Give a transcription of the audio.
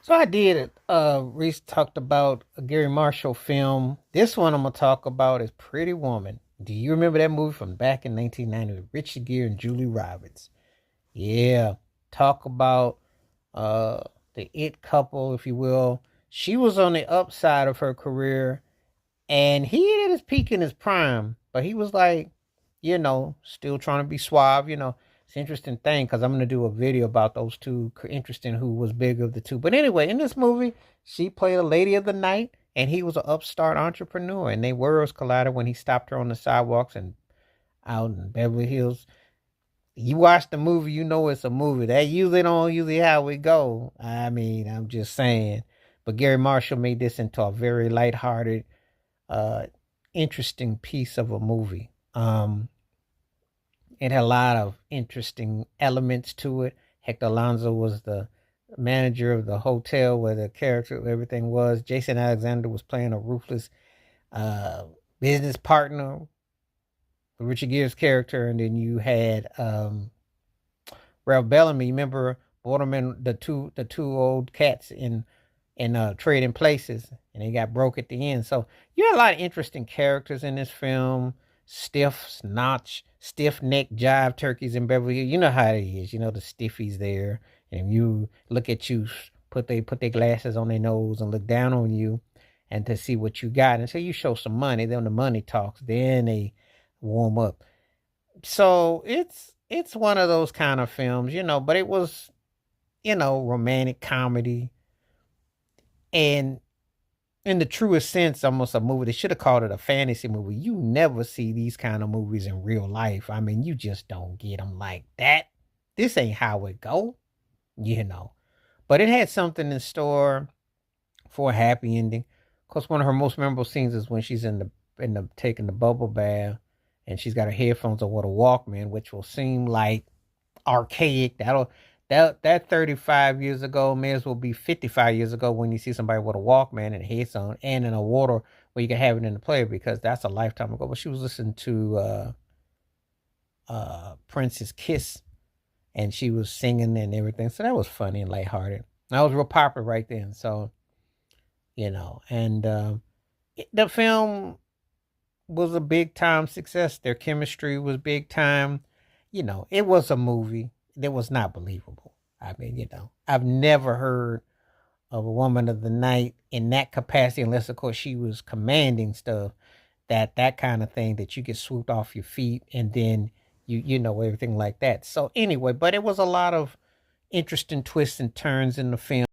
So I did. Reese talked about a Gary Marshall film. This one I'm gonna talk about is Pretty Woman. Do you remember that movie from back in 1990 with Richard Gere and Julie Roberts? Yeah, talk about uh the it couple, if you will. She was on the upside of her career, and he at his peak in his prime, but he was like, still trying to be suave. It's an interesting thing because I'm gonna do a video about those two. Interesting who was bigger of the two. But anyway, in this movie, she played a lady of the night, and he was an upstart entrepreneur, and they worlds collided when he stopped her on the sidewalks and out in Beverly Hills. You watch the movie, you know it's a movie. That usually how we go. I mean, I'm just saying. But Gary Marshall made this into a very lighthearted, uh, interesting piece of a movie. It had a lot of interesting elements to it. Hector Alonso was the manager of the hotel where the character everything was. Jason Alexander was playing a ruthless uh, business partner for Richard Gere's character, and then you had Ralph Bellamy. Remember Borderman, the two old cats in Trading Places, and they got broke at the end. So you had a lot of interesting characters in this film. Stiff neck jive turkeys in Beverly Hills. You know how it is. You know the stiffies there, and you look at you, put their glasses on their nose and look down on you, and to see what you got. And so you show some money. Then the money talks. Then they warm up. So it's one of those kind of films, but it was romantic comedy, and in the truest sense, almost a movie. They should have called it a fantasy movie. You never see these kind of movies in real life. I mean, you just don't get them like that. This ain't how it go, you know. But it had something in store for a happy ending. Of course, one of her most memorable scenes is when she's in the taking the bubble bath, and she's got her headphones on with a Walkman, which will seem like archaic. That 35 years ago may as well be 55 years ago when you see somebody with a Walkman and headphones on and in a water where you can have it in the player, because that's a lifetime ago. But she was listening to Prince's Kiss, and she was singing and everything. So that was funny and lighthearted. That was real popular right then. So, and the film was a big time success. Their chemistry was big time. It was a movie that was not believable. I mean, I've never heard of a woman of the night in that capacity, unless of course she was commanding stuff. That kind of thing that you get swooped off your feet, and then everything like that. So anyway, but it was a lot of interesting twists and turns in the film.